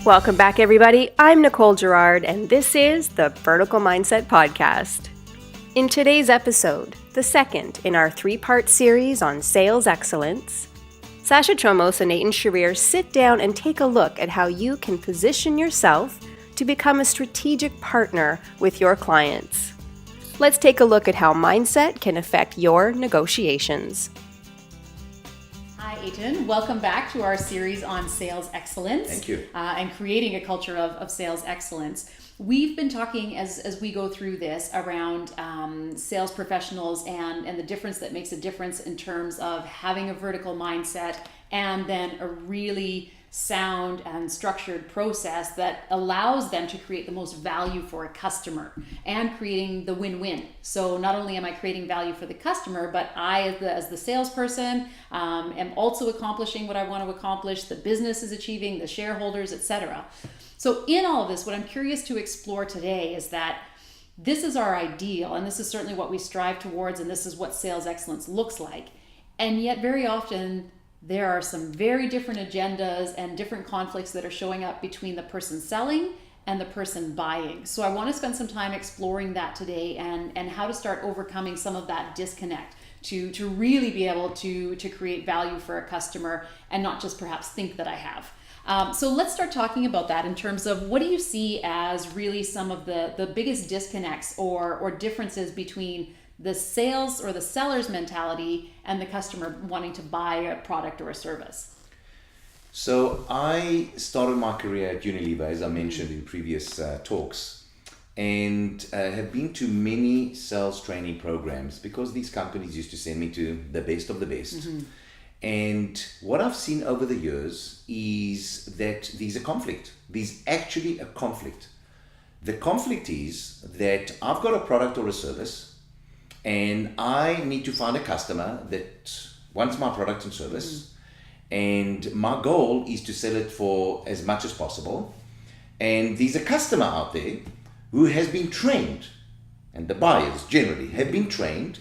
Welcome back, everybody. I'm Nicole Gerard, and this is the Vertical Mindset Podcast. In today's episode, the second in our three-part series on sales excellence, Sasha Chomos and Nathan Sharir sit down and take a look at how you can position yourself to become a strategic partner with your clients. Let's take a look at how mindset can affect your negotiations. Hi, Aiton. Welcome back to our series on sales excellence. Thank you. And creating a culture of sales excellence. We've been talking as we go through this around sales professionals and the difference that makes a difference in terms of having a vertical mindset and then a really sound and structured process that allows them to create the most value for a customer and creating the win-win. So not only am I creating value for the customer, but I as the salesperson am also accomplishing what I want to accomplish, the business is achieving, the shareholders, etc. So in all of this, what I'm curious to explore today is that this is our ideal, and this is certainly what we strive towards, and this is what sales excellence looks like. And yet very often there are some very different agendas and different conflicts that are showing up between the person selling and the person buying. So I want to spend some time exploring that today and how to start overcoming some of that disconnect to really be able to create value for a customer and not just perhaps think that I have. So let's start talking about that in terms of what do you see as really some of the biggest disconnects or differences between the sales or the seller's mentality and the customer wanting to buy a product or a service? So I started my career at Unilever, as I mentioned in previous talks, and have been to many sales training programs because these companies used to send me to the best of the best. Mm-hmm. And what I've seen over the years is that there's a conflict. There's actually a conflict. The conflict is that I've got a product or a service and I need to find a customer that wants my product and service. And my goal is to sell it for as much as possible. And there's a customer out there who has been trained, and the buyers generally have been trained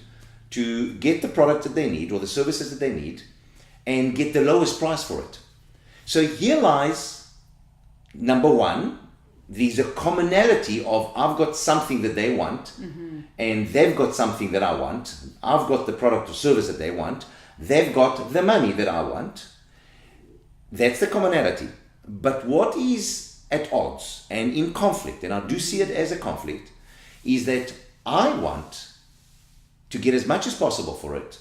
to get the product that they need or the services that they need and get the lowest price for it. So here lies, number one, there's a commonality of I've got something that they want, and they've got something that I want. I've got the product or service that they want. They've got the money that I want. That's the commonality. But what is at odds and in conflict, and I do see it as a conflict, is that I want to get as much as possible for it,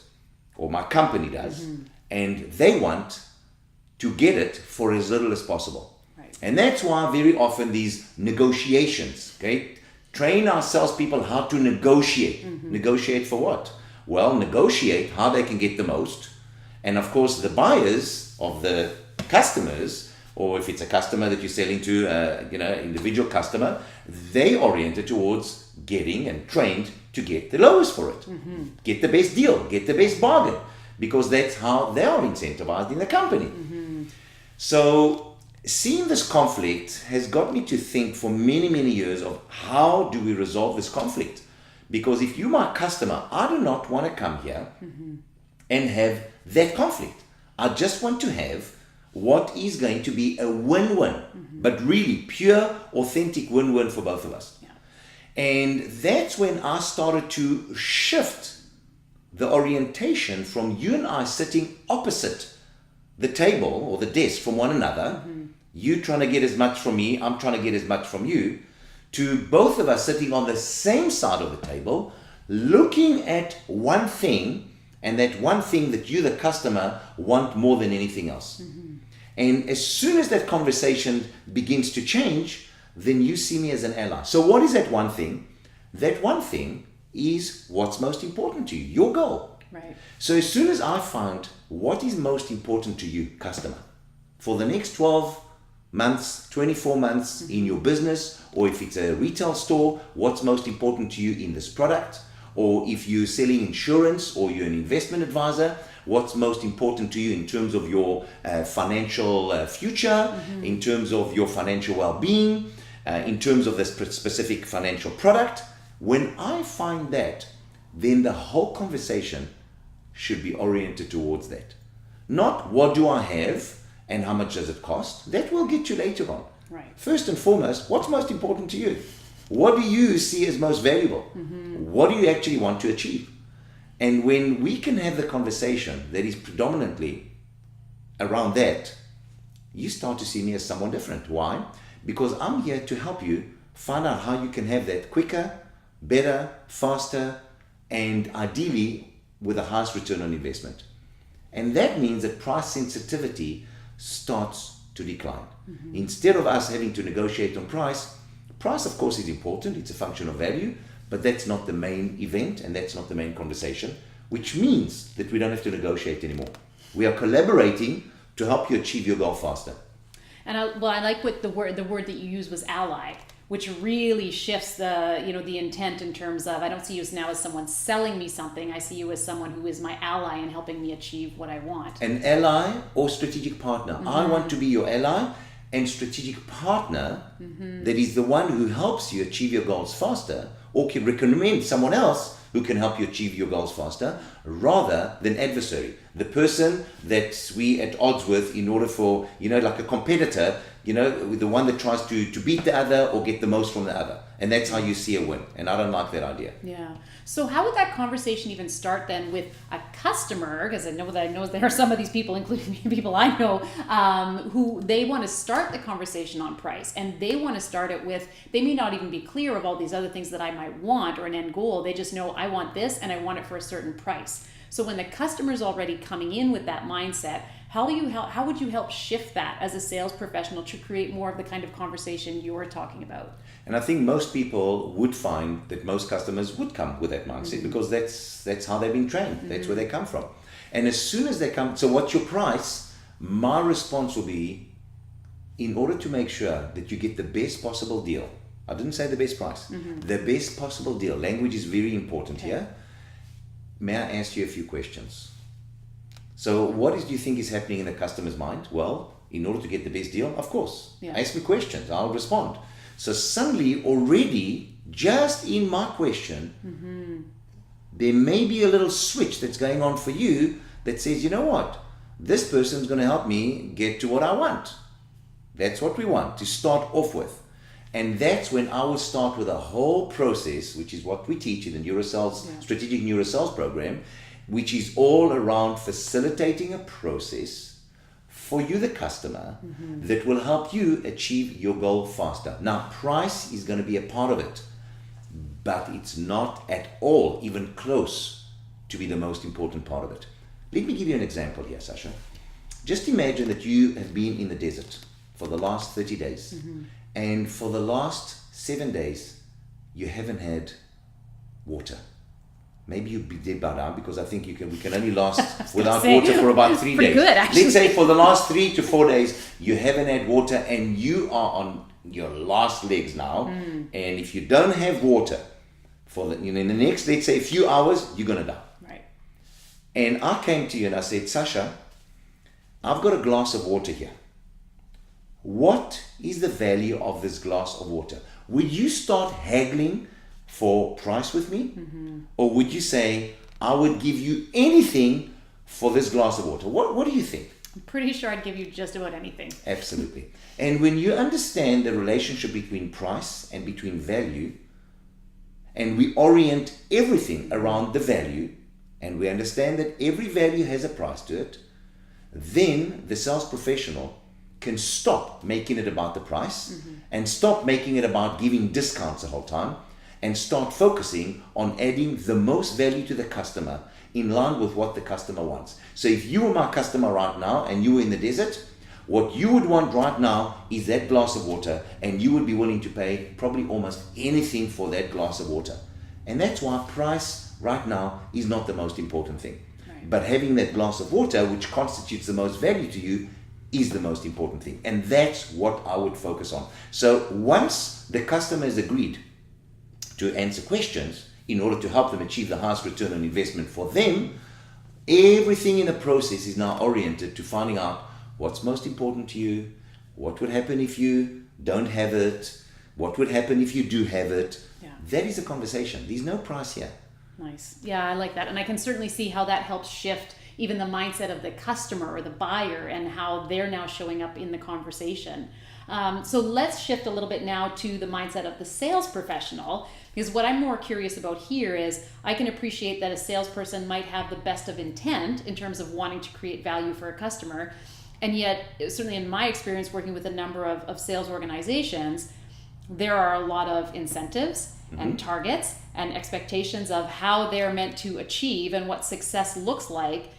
or my company does, and they want to get it for as little as possible. Right. And that's why very often these negotiations, okay, train our salespeople how to negotiate. Negotiate for what? Well, negotiate how they can get the most. And of course, the buyers of the customers, or if it's a customer that you're selling to, individual customer, they oriented towards getting and trained to get the lowest for it. Get the best deal, get the best bargain, because that's how they are incentivized in the company. So seeing this conflict has got me to think for many, many years of how do we resolve this conflict? Because if you're my customer, I do not want to come here and have that conflict. I just want to have what is going to be a win-win, but really pure, authentic win-win for both of us. Yeah. And that's when I started to shift the orientation from you and I sitting opposite the table or the desk from one another, you trying to get as much from me, I'm trying to get as much from you, to both of us sitting on the same side of the table, looking at one thing, and that one thing that you, the customer, want more than anything else. And as soon as that conversation begins to change, then you see me as an ally. So what is that one thing? That one thing is what's most important to you, your goal. Right. So as soon as I find what is most important to you, customer, for the next 12 months, 24 months in your business, or if it's a retail store, what's most important to you in this product, or if you're selling insurance or you're an investment advisor, what's most important to you in terms of your financial future, in terms of your financial well-being, in terms of this specific financial product. When I find that, then the whole conversation should be oriented towards that. Not what do I have and how much does it cost. That will get you later on. Right. First and foremost, what's most important to you? What do you see as most valuable? What do you actually want to achieve? And when we can have the conversation that is predominantly around that, you start to see me as someone different. Why? Because I'm here to help you find out how you can have that quicker, better, faster, and ideally with the highest return on investment. And that means that price sensitivity starts to decline. Instead of us having to negotiate on price of course is important, it's a function of value, but that's not the main event and that's not the main conversation, which means that we don't have to negotiate anymore. We are collaborating to help you achieve your goal faster. And I like what the word that you used was ally, which really shifts the intent in terms of, I don't see you now as someone selling me something. I see you as someone who is my ally in helping me achieve what I want. An ally or strategic partner. I want to be your ally and strategic partner that is the one who helps you achieve your goals faster, or can recommend someone else who can help you achieve your goals faster, rather than adversary. The person that we at odds with in order for, like a competitor, the one that tries to beat the other or get the most from the other. And that's how you see a win. And I don't like that idea. Yeah. So how would that conversation even start then with a customer? Because I know there are some of these people, including people I know, who they want to start the conversation on price. And they want to start it with, they may not even be clear about these other things that I might want or an end goal. They just know I want this and I want it for a certain price. So when the customer's already coming in with that mindset, how would you help shift that as a sales professional to create more of the kind of conversation you're talking about? And I think most people would find that most customers would come with that mindset because that's how they've been trained. That's where they come from. And as soon as they come, so what's your price? My response will be, in order to make sure that you get the best possible deal. I didn't say the best price. The best possible deal. Language is very important here. May I ask you a few questions? So what do you think is happening in the customer's mind? Well, in order to get the best deal, of course. Yeah. Ask me questions, I'll respond. So suddenly already, just in my question, there may be a little switch that's going on for you that says, you know what? This person's going to help me get to what I want. That's what we want to start off with. And that's when I will start with a whole process, which is what we teach in the Strategic Neurosales program, which is all around facilitating a process for you, the customer, that will help you achieve your goal faster. Now, price is going to be a part of it, but it's not at all even close to be the most important part of it. Let me give you an example here, Sasha. Just imagine that you have been in the desert for the last 30 days, and for the last 7 days, you haven't had water. Maybe you'd be dead by now, because I think we can only last without water for about 3 days. Good, actually. Let's say for the last 3 to 4 days, you haven't had water and you are on your last legs now. And if you don't have water for in the next, let's say, few hours, you're going to die. Right. And I came to you and I said, Sasha, I've got a glass of water here. What is the value of this glass of water? Would you start haggling for price with me? Or would you say, I would give you anything for this glass of water? What do you think? I'm pretty sure I'd give you just about anything. Absolutely. And when you understand the relationship between price and between value, and we orient everything around the value, and we understand that every value has a price to it, then the sales professional can stop making it about the price and stop making it about giving discounts the whole time, and start focusing on adding the most value to the customer in line with what the customer wants. So if you were my customer right now and you were in the desert, what you would want right now is that glass of water, and you would be willing to pay probably almost anything for that glass of water. And that's why price right now is not the most important thing. Right. But having that glass of water, which constitutes the most value to you, is the most important thing. And that's what I would focus on. So once the customer has agreed to answer questions in order to help them achieve the highest return on investment for them, everything in the process is now oriented to finding out what's most important to you, what would happen if you don't have it, what would happen if you do have it. Yeah. That is a conversation. There's no price here. Nice. Yeah, I like that. And I can certainly see how that helps shift even the mindset of the customer or the buyer and how they're now showing up in the conversation. So let's shift a little bit now to the mindset of the sales professional, because what I'm more curious about here is I can appreciate that a salesperson might have the best of intent in terms of wanting to create value for a customer. And yet, certainly in my experience working with a number of sales organizations, there are a lot of incentives and targets and expectations of how they're meant to achieve and what success looks like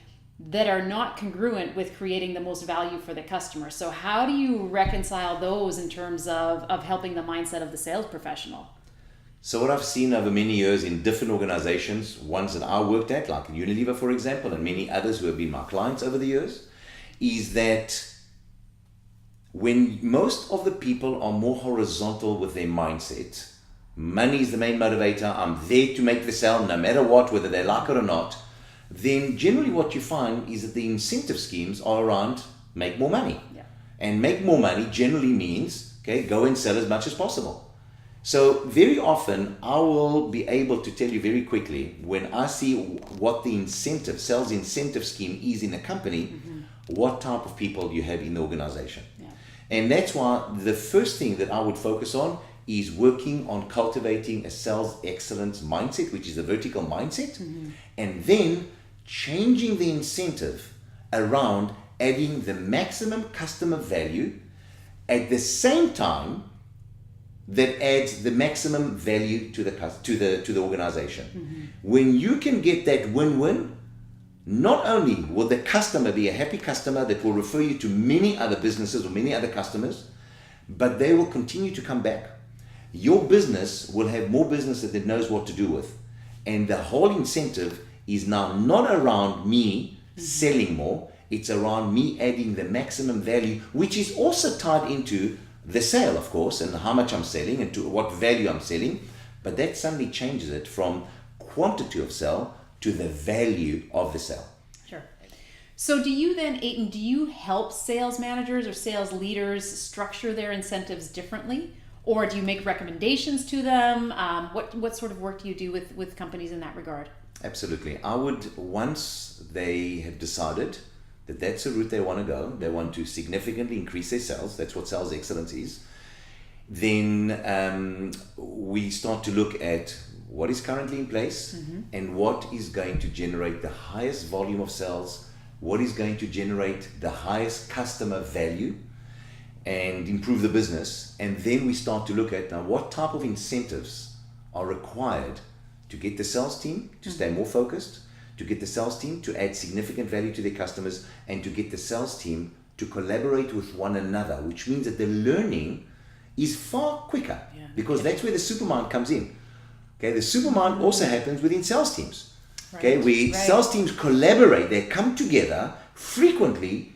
that are not congruent with creating the most value for the customer. So how do you reconcile those in terms of helping the mindset of the sales professional? So what I've seen over many years in different organizations, ones that I worked at, like Unilever, for example, and many others who have been my clients over the years, is that when most of the people are more horizontal with their mindset, money is the main motivator, I'm there to make the sale no matter what, whether they like it or not, then generally what you find is that the incentive schemes are around make more money. Yeah. And make more money generally means, okay, go and sell as much as possible. So very often I will be able to tell you very quickly when I see what the sales incentive scheme is in a company, what type of people you have in the organization. Yeah. And that's why the first thing that I would focus on is working on cultivating a sales excellence mindset, which is a vertical mindset, and then changing the incentive around adding the maximum customer value at the same time that adds the maximum value to the organization. When you can get that win-win, not only will the customer be a happy customer that will refer you to many other businesses or many other customers, but they will continue to come back. Your business will have more business that it knows what to do with. And the whole incentive is now not around me selling more, it's around me adding the maximum value, which is also tied into the sale, of course, and how much I'm selling and to what value I'm selling. But that suddenly changes it from quantity of sale to the value of the sale. Sure. So do you then, Aiton, do you help sales managers or sales leaders structure their incentives differently? Or do you make recommendations to them? What sort of work do you do with companies in that regard? Absolutely. I would, once they have decided that that's the route they want to go, they want to significantly increase their sales, that's what sales excellence is, then we start to look at what is currently in place and what is going to generate the highest volume of sales, what is going to generate the highest customer value and improve the business. And then we start to look at now what type of incentives are required to get the sales team to stay more focused, to get the sales team to add significant value to their customers, and to get the sales team to collaborate with one another, which means that the learning is far quicker because that's where the supermind comes in. Okay, the supermind also happens within sales teams. Okay, where sales teams collaborate, they come together frequently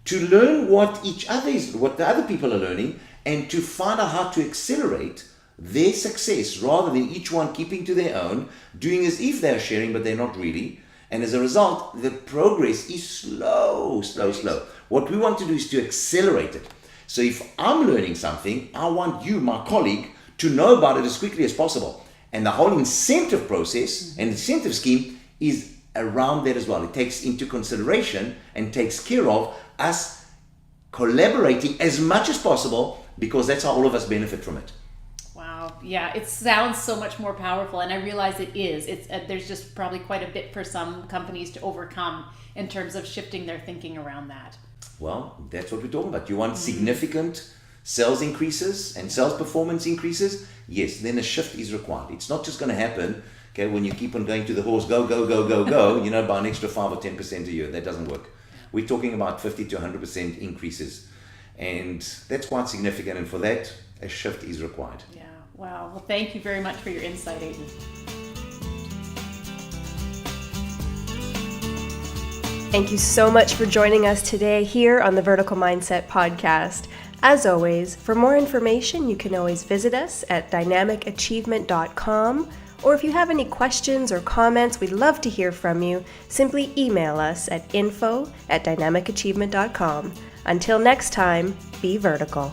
to learn what the other people are learning, and to find out how to accelerate their success rather than each one keeping to their own, doing as if they're sharing, but they're not really. And as a result, the progress is slow. What we want to do is to accelerate it. So if I'm learning something, I want you, my colleague, to know about it as quickly as possible. And the whole incentive process and incentive scheme is around that as well. It takes into consideration and takes care of us collaborating as much as possible, because that's how all of us benefit from it. Wow. Yeah, it sounds so much more powerful, and I realize it is. There's just probably quite a bit for some companies to overcome in terms of shifting their thinking around that. Well, that's what we're talking about. You want significant sales increases and sales performance increases? Yes, then a shift is required. It's not just going to happen, okay, when you keep on going to the horse, go, by an extra 5 or 10% a year. That doesn't work. We're talking about 50 to 100% increases. And that's quite significant. And for that, a shift is required. Yeah. Wow. Well, thank you very much for your insight, Aiton. Thank you so much for joining us today here on the Vertical Mindset Podcast. As always, for more information, you can always visit us at dynamicachievement.com. Or if you have any questions or comments, we'd love to hear from you. Simply email us at info@dynamicachievement.com. Until next time, be vertical.